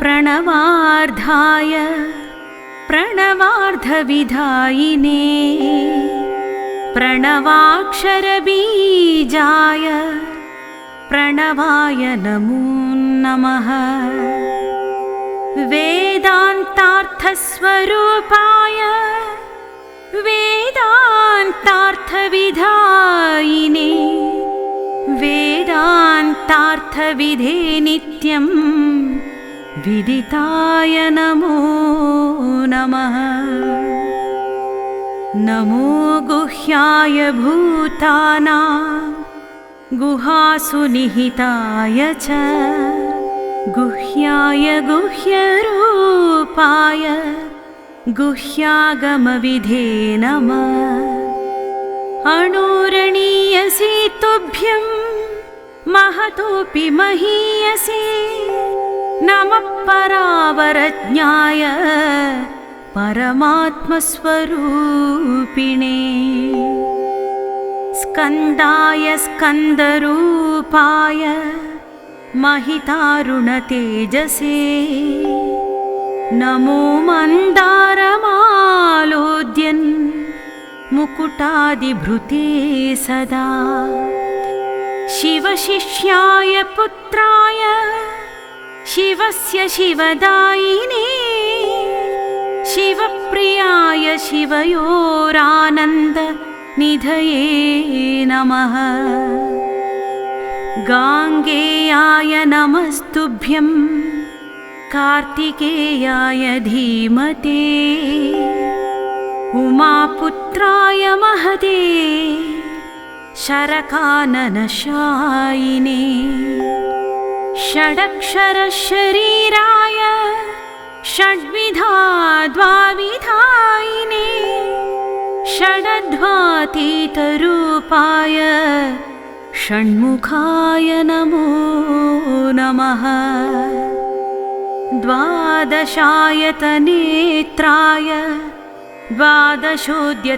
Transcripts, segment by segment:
प्रणवार्धाय प्रणवार्धविधायिने प्रणवाक्षरबीजाय प्रणवाय नमो नमः। वेदान्तार्थस्वरूपाय वेदान्तार्थविधायिने वेदान्तार्थविधे नित्यं विदिताय नमो नमः। नमो गुह्याय भूतानां गुहासु निहिताय च गुह्याय गुह्यरूपाय गुह्यागमविधे नमः। अणुरणीयसे तुभ्यं महतोऽपि महीयसे नमः परावरज्ञाय परमात्मस्वरूपिणे। स्कन्दाय स्कन्दरूपाय महितारुणतेजसे नमो मन्दारमालोद्यन् मुकुटादिभृते सदा। शिवशिष्याय पुत्राय शिवस्य शिवदायिने शिवप्रियाय शिवयोरानन्दनिधये नमः। गाङ्गेयाय नमस्तुभ्यं कार्तिकेयाय धीमते उमापुत्राय महते शरकाननशायिने षडक्षरशरीराय षड्विधा द्वाविधायिने षडध्वातीतरूपाय षण्मुखाय नमो नमः। द्वादशायतनेत्राय द्वादशोद्यतबाहवे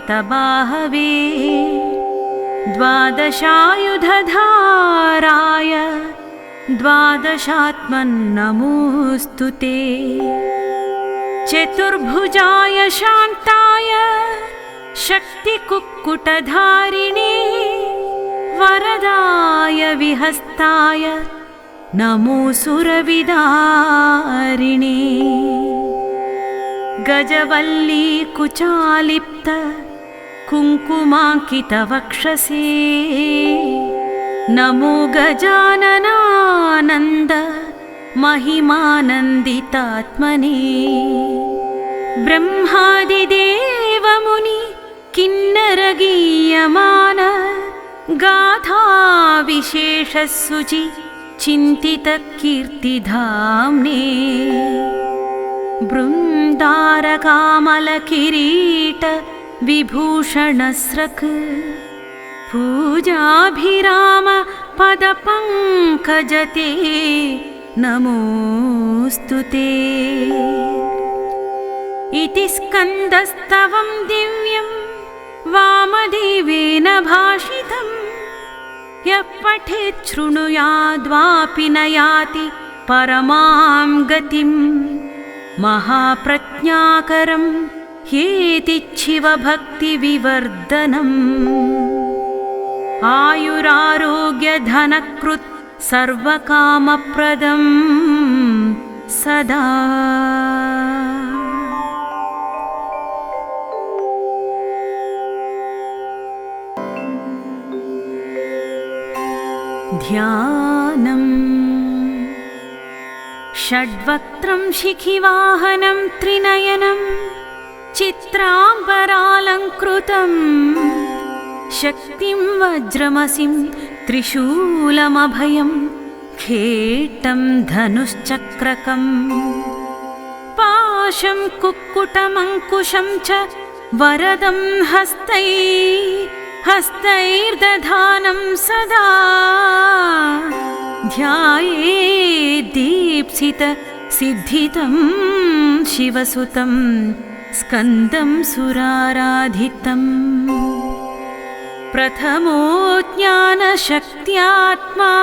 द्वादशायुधधाराय द्वादशात्मन्नमोऽस्तु ते। चतुर्भुजाय शान्ताय शक्तिकुक्कुटधारिणे वरदाय विहस्ताय नमो सुरविदारिणे। गजवल्ली कुचालिप्त कुङ्कुमाङ्कितवक्षसे नमो गजाननानन्द महिमानन्दितात्मने। ब्रह्मादिदेवमुनि किन्नरगीयमान गाथा विशेषसुचि चिन्तितकीर्तिधाम्ने। बृन्दारकामलकिरीट विभूषणस्रक् पूजाभिराम पदपङ्कजते नमोऽस्तु ते। इति स्कन्दस्तवं दिव्यं वामदेवेन भाषितं यः पठेत् शृणुयाद्वापि न याति परमां गतिं। महाप्रज्ञाकरं ह्येतिच्छिवभक्तिविवर्धनम् आयुरारोग्यधनकृत् सर्वकामप्रदं सदा। ध्यानम् षड्वक्त्रं शिखिवाहनं त्रिनयनं चित्राम्बरालङ्कृतं शक्तिं वज्रमसिं त्रिशूलमभयं खेटं धनुश्चक्रकं पाशं कुक्कुटमङ्कुशं च वरदं हस्तैर्दधानं सदा। ध्यायेदीप्सितसिद्धितं शिवसुतं स्कन्दं सुराराधितम्। प्रथमो ज्ञानशक्त्यात्मा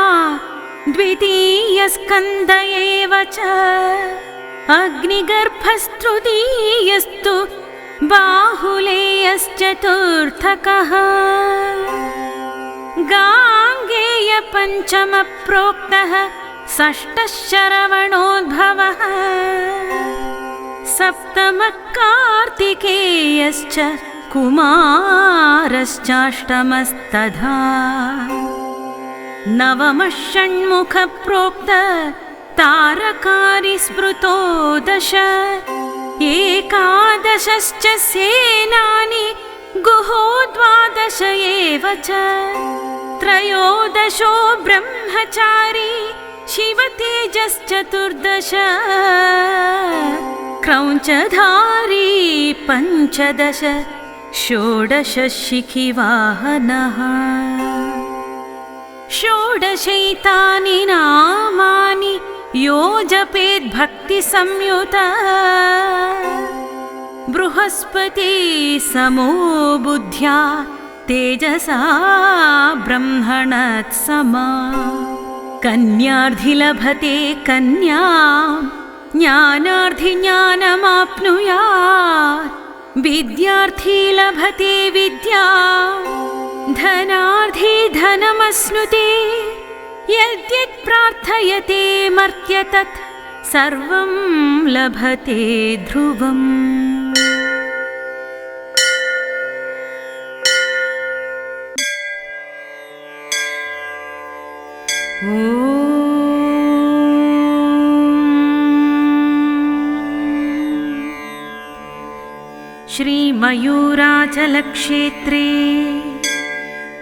द्वितीयस्कन्द एव च अग्निगर्भस्तृतीयस्तु बाहुलेयश्चतुर्थकः गाङ्गेय पञ्चम प्रोक्तः षष्ठः शरवणोद्भवः सप्तमः कार्तिकेयश्च कुमारश्चाष्टमस्तथा नवमः षण्मुख प्रोक्त तारकारी स्मृतो दश एकादशश्च सेनानि गुहो द्वादश एव च त्रयोदशो ब्रह्मचारी शिवतेजश्चतुर्दश क्रौञ्चधारी पञ्चदश षोडश शिखिवाहनः षोडशैतानि नामानि यो जपेद्भक्तिसंयुता बृहस्पति समो बुद्ध्या तेजसा ब्रह्मणत्समा कन्यार्थी लभते कन्यां ज्ञानार्थी ज्ञानमाप्नुयात् विद्यार्थी लभते विद्यां धनार्थी धनमश्नुते यद्यत् प्रार्थयते मर्त्य तत् सर्वं लभते ध्रुवम् श्रीमयूराचलक्षेत्रे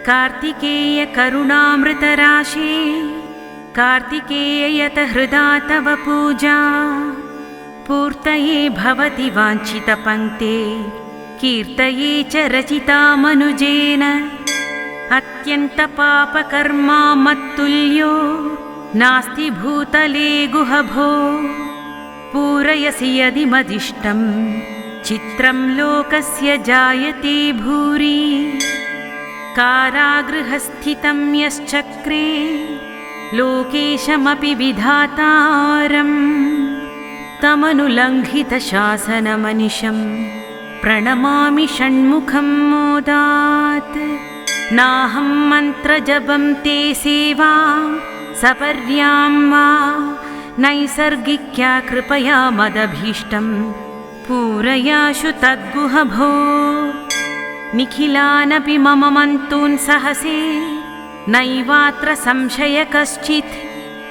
कार्तिकेय करुणामृतराशे कार्तिकेययत हृदा तव पूजा पूर्तये भवति वाञ्छितपङ्क्ते कीर्तये च रचिता मनुजेन अत्यन्तपापकर्मा मत्तुल्यो नास्ति भूतले गुहभो पूरयसि यदि मदिष्टं चित्रं लोकस्य जायते भूरि कारागृहस्थितं यश्चक्रे लोकेशमपि विधातारं तमनुलङ्घितशासनमनिशं प्रणमामि षण्मुखं मोदात् नाहं मन्त्रजपं ते सेवां सपर्यां वा नैसर्गिक्या कृपया मदभीष्टं पूरयाशु तद्गुहभो निखिलानपि मम मन्तून् सहसे नैवात्र संशय कश्चित्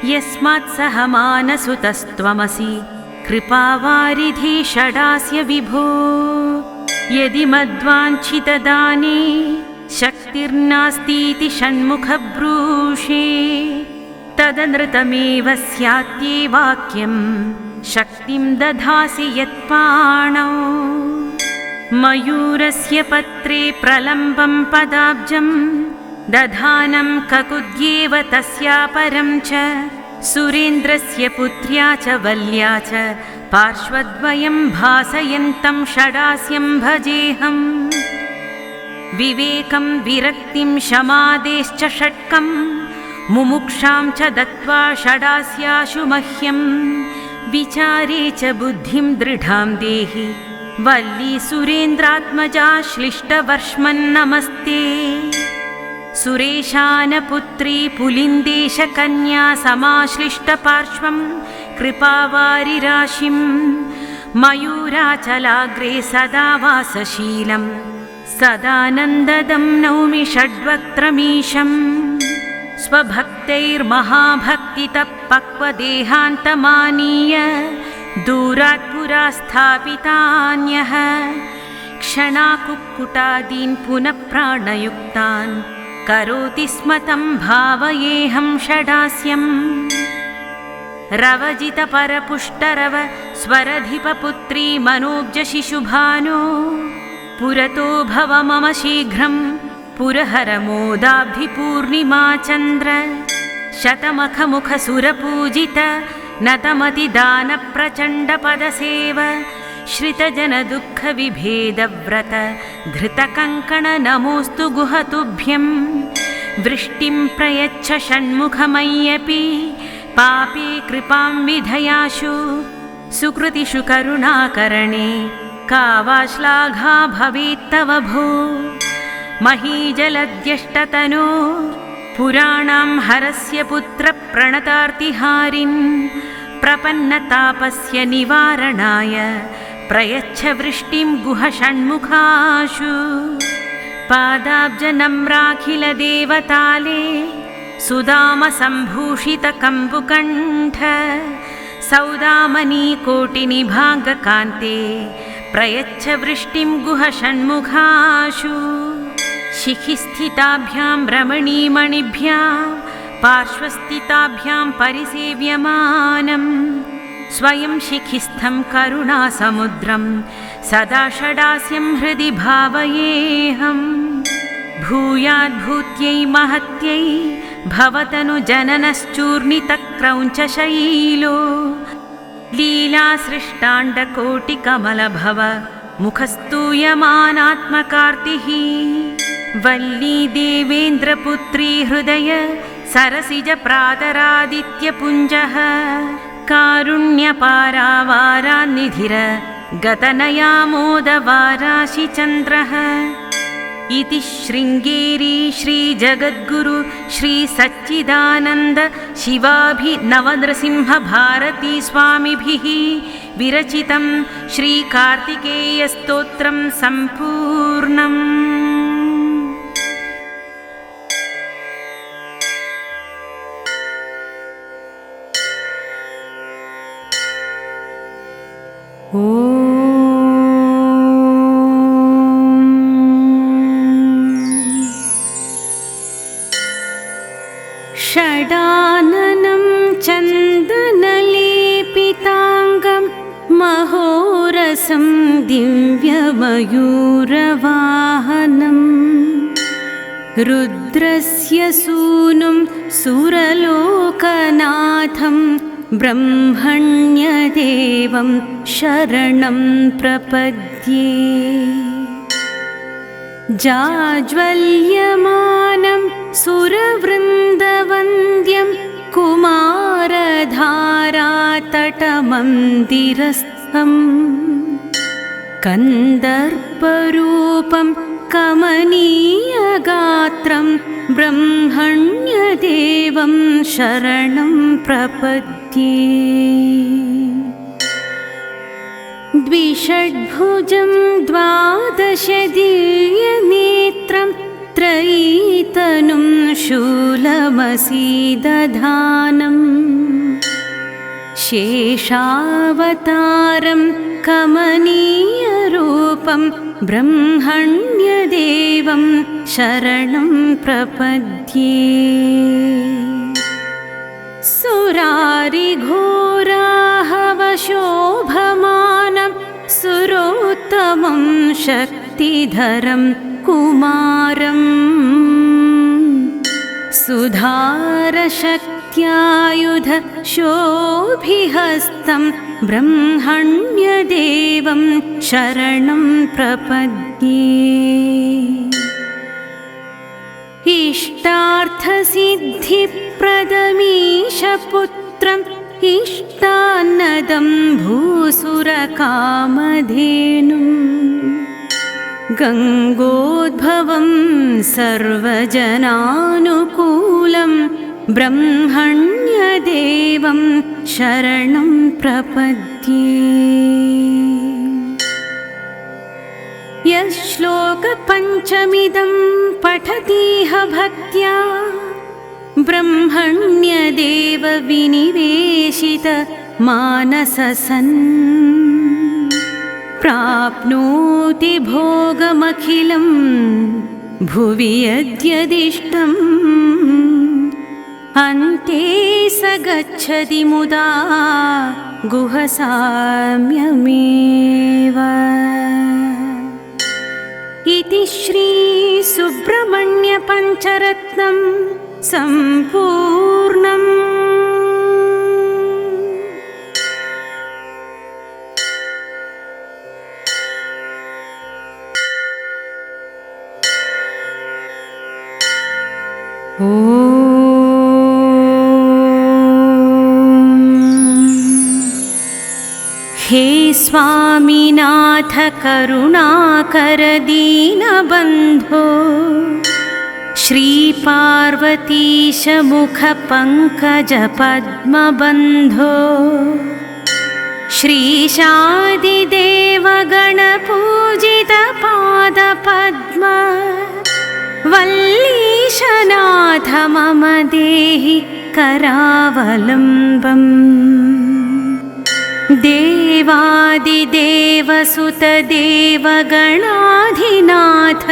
यस्मात् सह मानसुतस्त्वमसि कृपावारिधि षडास्य विभो यदि मद्वाञ्छितदाने शक्तिर्नास्तीति षण्मुखब्रूषे तदनृतमेव स्यात्ये वाक्यं शक्तिं दधासि यत्पाणौ मयूरस्य पत्रे प्रलम्बं पदाब्जं दधानं ककुद्येव तस्यापरं च सुरेन्द्रस्य पुत्र्या च वल्या च पार्श्वद्वयं भासयन्तं षडास्यं भजेऽहम् विवेकं विरक्तिं शमादेश्च षट्कं मुमुक्षां च दत्त्वा षडास्याशु मह्यं विचारे च बुद्धिं दृढां देहि वल्ली सुरेन्द्रात्मजा श्लिष्टवर्ष्मन्नमस्ते सुरेशानपुत्री पुलिन्देशकन्या समाश्लिष्टपार्श्वं कृपावारिराशिं मयूराचलाग्रे सदा वासशीलं सदानन्ददं नौमि षड्वक्त्रमीशं स्वभक्तैर्महाभक्तितः पक्वदेहान्तमानीय दूरात् पुरा स्थापितान्यः क्षणाकुक्कुटादीन् पुनः प्राणयुक्तान् करोति स्म तं भावयेऽहं षडास्यम् रवजितपरपुष्टरव स्वरधिपपुत्री मनोब्जशिशुभानो पुरतो भव मम शीघ्रं पुरहरमोदाब्धिपूर्णिमाचन्द्र शतमखमुखसुरपूजित नतमतिदानप्रचण्डपदसेव श्रितजनदुःखविभेदव्रत धृतकङ्कण नमोऽस्तु गुहतुभ्यं वृष्टिं प्रयच्छ षण्मुखमय्यपि पापे कृपां विधयाशु सुकृतिषु करुणाकरणे का वा श्लाघा भवेत्तव भो। महीजलद्यष्टतनो पुराणां हरस्य पुत्रप्रणतार्तिहारिन् प्रपन्नतापस्य निवारणाय प्रयच्छ वृष्टिं गुहषण्मुखाशु। पादाब्जनम्राखिलदेवताले सुदामसम्भूषितकम्बुकण्ठ सौदामनीकोटिनिभाङ्गकान्ते प्रयच्छ वृष्टिं गुहषण्मुखाशु। शिखिस्थिताभ्यां रमणीमणिभ्यां पार्श्वस्थिताभ्यां परिसेव्यमानं स्वयं शिखिस्थं करुणासमुद्रं सदा षडास्यं हृदि भावयेऽहम्। भूयाद्भूत्यै महत्यै भवतनु जननश्चूर्णितक्रौञ्चशैलो लीलासृष्टाण्डकोटिकमलभव मुखस्तूयमानात्मकार्तिः। वल्ली देवेन्द्रपुत्री हृदय सरसिजप्रातरादित्यपुञ्जः कारुण्यपारावारान्निधिर गतनयामोदवाराशिचन्द्रः। इति शृङ्गेरी श्रीजगद्गुरु श्रीसच्चिदानन्द शिवाभिनवनृसिंहभारती स्वामिभिः विरचितं श्रीकार्तिकेयस्तोत्रं सम्पूर्णम्। षडाननं चन्दनलेपिताङ्गं महोरसं दिव्यमयूरवाहनं रुद्रस्य सूनुं सुरलोकनाथं ब्रह्मण्यदेवं शरणं प्रपद्ये। जाज्वल्यमानं सुरवृन्दवन्द्यं कुमारधारातटमन्दिरस्थं कन्दर्परूपं कमनीयगात्रं ब्रह्मण्यदेवं शरणं प्रपद्ये। द्विषड्भुजं द्वादशदिव्यनेत्रं त्रयीतनुं शूलमसीदधानं शेषावतारं कमनीयरूपं ब्रह्मण्यदेवं शरणं प्रपद्ये। सुरारिघोराहवशोभमानं सुरोत्तमं शक्तिधरं कुमारं सुधारशक्त्यायुध शोभिहस्तं ब्रह्मण्यदेवं शरणं प्रपद्ये। इष्टार्थसिद्धिप्रदमीशपुत्रम् इष्टान्नदं भूसुरकामधेनुं गङ्गोद्भवं सर्वजनानुकूलं ब्रह्मण्यदेवं शरणं प्रपद्ये। यश्लोकपञ्चमिदं पठतीह भक्त्या ब्रह्मण्यदेव विनिवेशित मानससन् प्राप्नोति भोगमखिलं भुवि यद्यदिष्टम् अन्ते स गच्छति मुदा गुहसाम्यमेव। इति श्री सुब्रह्मण्य पंचरत्नं सम्पूर्णम्। हे स्वामिनाथ करुणाकर दीनबन्धो श्रीपार्वतीश मुखपङ्कजपद्मबन्धो श्रीशादिदेव गणपूजितपादपद्म वल्लीशनाथ मम देहि करावलम्बम् देवादिदेवसुतदेवगणाधिनाथ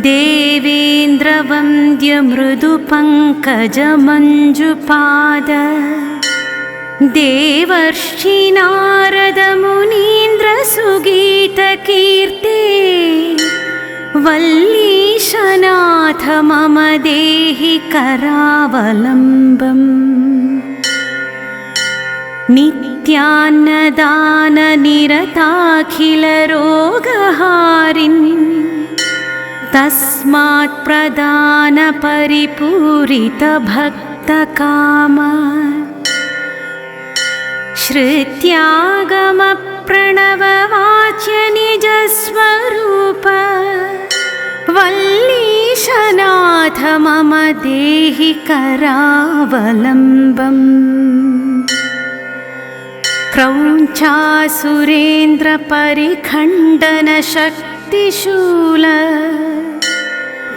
देवेन्द्रवन्द्यमृदुपङ्कजमञ्जुपाद देवर्षिनारदमुनीन्द्रसुगीतकीर्ते वल्लीशनाथ मम देहि करावलम्बम् नित्यान्नदाननिरताखिलरोगहारिन् तस्मात् प्रदानपरिपूरितभक्तकाम श्रुत्यागमप्रणववाच्य निजस्वरूप वल्लीशनाथ मम देहि करावलम्बम् क्रौञ्चासुरेन्द्रपरिखण्डनशक्तिशूल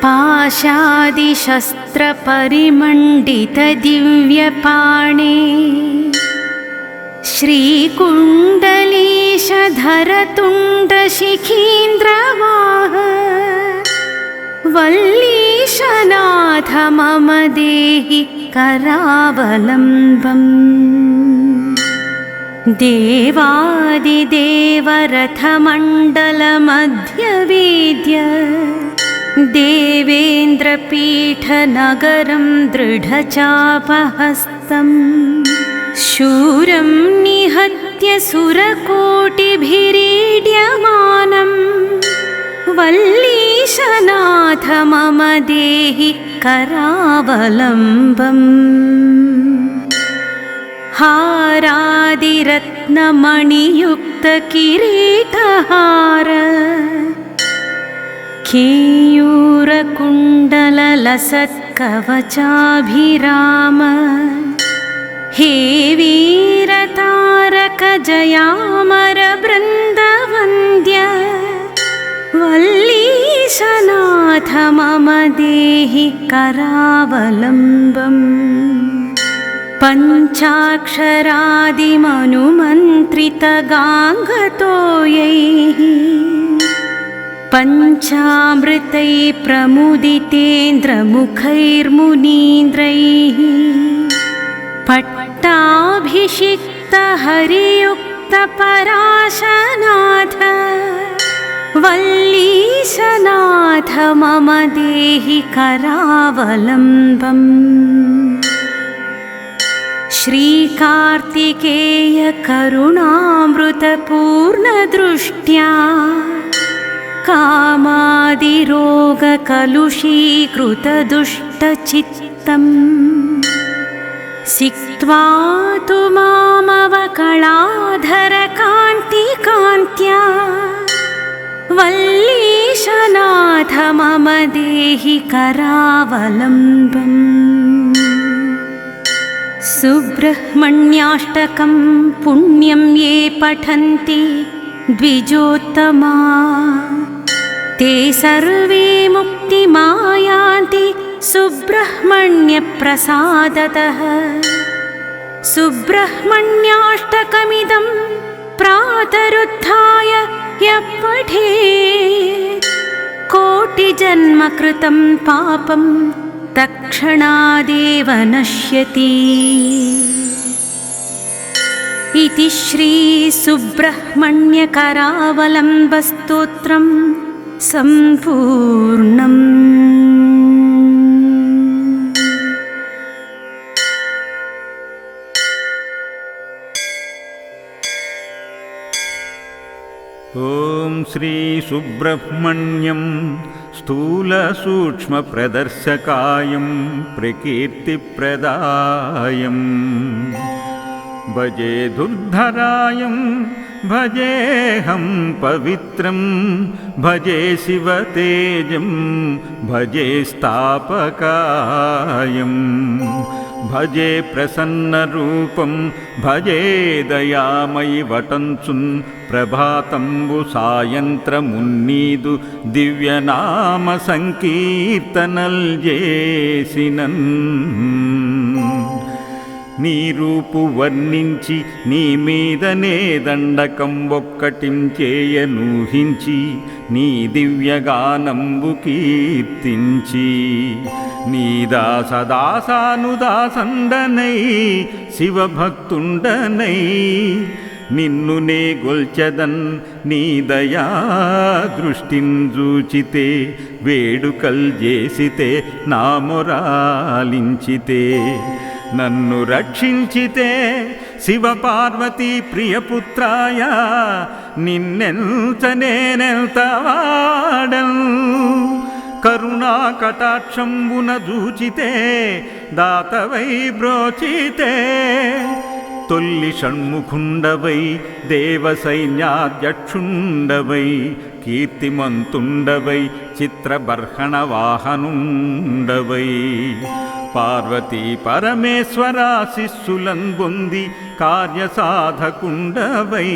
पाशादिशस्त्रपरिमण्डितदिव्यपाणे श्रीकुण्डलीशधरतुण्डशिखीन्द्रवाह वल्लीशनाथ मम देहि करावलम्बम् देवादिदेवरथमण्डलमध्यवेद्य देवेन्द्रपीठनगरं दृढचापहस्तम् शूरं निहत्य सुरकोटिभिरीड्यमानं वल्लीशनाथ मम देहि करावलम्बम् हारादिरत्नमणियुक्तकिरीटहार केयूरकुण्डललसत्कवचाभिराम हे वीरतारकजयामरबृन्दवन्द्य वल्लीशनाथ मम देहि करावलम्बम् पञ्चाक्षरादिमनुमन्त्रितगाङ्गतोयैः पञ्चामृतैः प्रमुदितेन्द्रमुखैर्मुनीन्द्रैः पट्टाभिषिक्तहरियुक्तपराशनाथ वल्लीशनाथ मम देहि करावलम्बम् श्रीकार्तिकेय करुणामृतपूर्णदृष्ट्या कामादिरोगकलुषीकृतदुष्टचित्तम् सिक्त्वा तु मामवकलाधरकान्तिकान्त्या वल्लीशनाथ मम देहि करावलम्बम् सुब्रह्मण्याष्टकं पुण्यं ये पठन्ति द्विजोत्तमा ते सर्वे मुक्तिमायान्ति सुब्रह्मण्यप्रसादतः सुब्रह्मण्याष्टकमिदं प्रातरुत्थाय यः पठेत् कोटिजन्मकृतं पापं तत्क्षणादेव नश्यति। इति श्री सुब्रह्मण्यकरावलम्बस्तोत्रं सम्पूर्णम्। ॐ श्री सुब्रह्मण्यं स्थूलसूक्ष्मप्रदर्शकायं प्रकीर्तिप्रदायं భజే దుర్ధరాయం భజేహం పవిత్రం భజే శివతేజం భజే స్థాపకాయం భజే ప్రసన్నరూపం భజే దయామయి వటంచున్ ప్రభాతంబు సాయంత్రమున్నీదు దివ్యనామ సంకీర్తనల్ చేసినన్ నీ రూపు వర్ణించి నీ మీదనే దండకం ఒక్కటించేయనూహించి నీ దివ్యగానంబు కీర్తించి నీ దాసదాసానుదాసండనై శివభక్తుండనై నిన్ను నే గొల్చెదన్ నీ దయా దృష్టిన్ చూచితే వేడుకల్ చేసితే నా మొరాలించితే నన్ను రక్షించితే శివపార్వతీ ప్రియపుత్రాయ నిన్నెంత నేనెంత వాడను కరుణా కటాక్షంబున చూచితే దాతవై బ్రోచితే తొల్లి షణ్ముఖుండవై దేవసైన్యాధ్యక్షుండవై కీర్తిమంతుండవై చిత్రబర్హణ వాహనుండవై పార్వతీ పరమేశ్వర శిస్సులన్ బొంది కార్యసాధకుండవై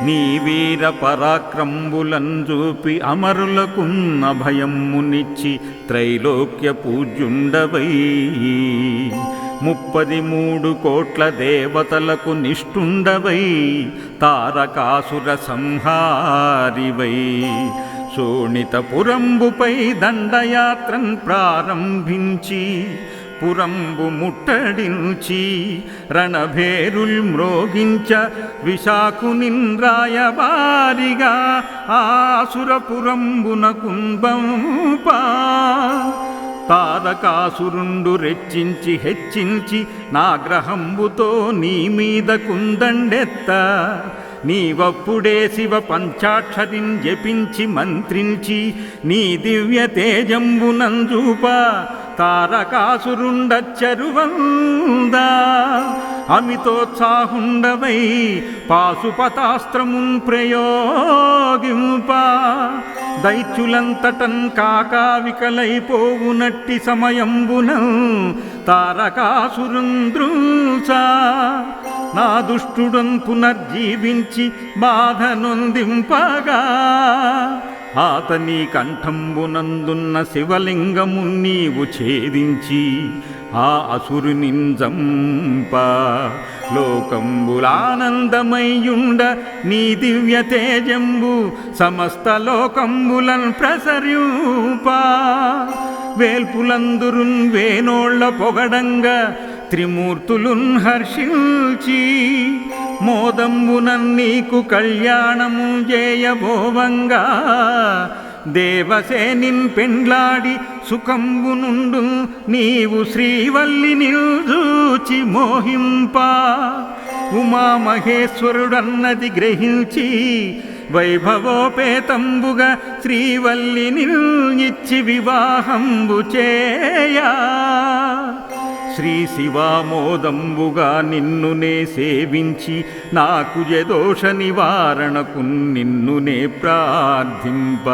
నీ వీర పరాక్రంబులన్ చూపి అమరులకున్న భయమ్మునిచ్చి త్రైలోక్య పూజ్యుండవై 33 కోట్ల దేవతలకు నిష్ఠుండవై తారకాసుర సంహారివై శోణితపురంబుపై దండయాత్రన్ ప్రారంభించి పురంబు ముట్టడించి రణభేరుల్ మ్రోగించ విశాఖునిన్ రాయబారిగా ఆసురపురంబున కుంభంపా తారకాసురుండు రెచ్చించి హెచ్చించి నాగ్రహంబుతో నీ మీద కుందండెత్త నీవప్పుడే శివ పంచాక్షరిన్ జపించి మంత్రించి నీ దివ్య తేజంబునంజూప తారకాసురుండచ్చరువందా అమితోత్సాహుండవై పాశుపతాస్త్రమున్ ప్రయోగింప దైత్యులంతటన్ కాకావికలైపోవునట్టి సమయంబున తారకాసురుంద్రుసా నా దుష్టుడన్ పునర్జీవించి బాధ నొందింపగా ఆతని కంఠంబునందున్న శివలింగము నీవు ఛేదించి ఆ అసురునింజంప లోకంబులానందమయ్యుండ నీ దివ్య తేజంబు సమస్త లోకంబులన్ ప్రసర్యూప వేల్పులందురున్ వేనోళ్ల పొగడంగ త్రిమూర్తులున్ హర్షించి మోదంబునన్ నీకు కళ్యాణము చేయబోవంగా దేవసేనిన్ పెండ్లాడి సుఖంబునుండు నీవు శ్రీవల్లి నిల్చూచి మోహింప ఉమామహేశ్వరుడన్నది గ్రహించి వైభవోపేతంబుగా శ్రీవల్లి నిల్చి వివాహంబు చేయా శ్రీ శివామోదంబుగా నిన్నునే సేవించి నాకు యదోష నివారణకు నిన్నునే ప్రార్థింప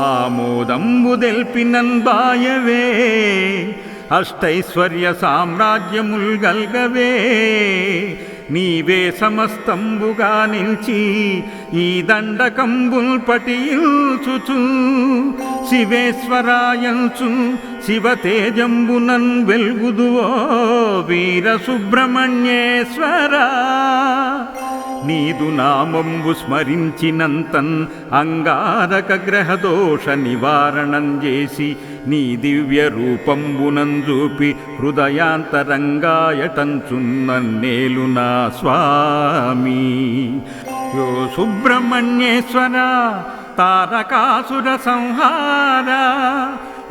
ఆమోదంబు దెల్పినన్ బాయవే అష్టైశ్వర్య సామ్రాజ్యముల్ గల్గవే నీవే సమస్తంబుగా నిల్చి ఈ దండకంబుల్ పటియుచుచు శివేశ్వరాయంచు శివతేజంబునన్ వెల్గుదువో వీర సుబ్రహ్మణ్యేశ్వరా నీదు నామంబు స్మరించినంతన్ అంగారక గ్రహదోష నివారణం చేసి నీ దివ్య రూపంబునంజూపి హృదయాంతరంగాయటంచున్నన్నేలు నా స్వామి యో సుబ్రహ్మణ్యేశ్వర తారకాసుర సంహార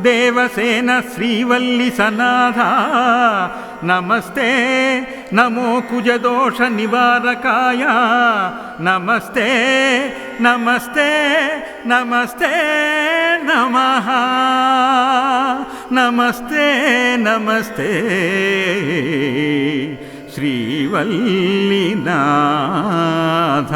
దేవసేన శ్రీవల్లి సనాథ నమస్తే నమో కుజదోష నివారకాయ నమస్తే నమస్తే నమస్తే నమః నమస్తే నమస్తే శ్రీవల్లినాథ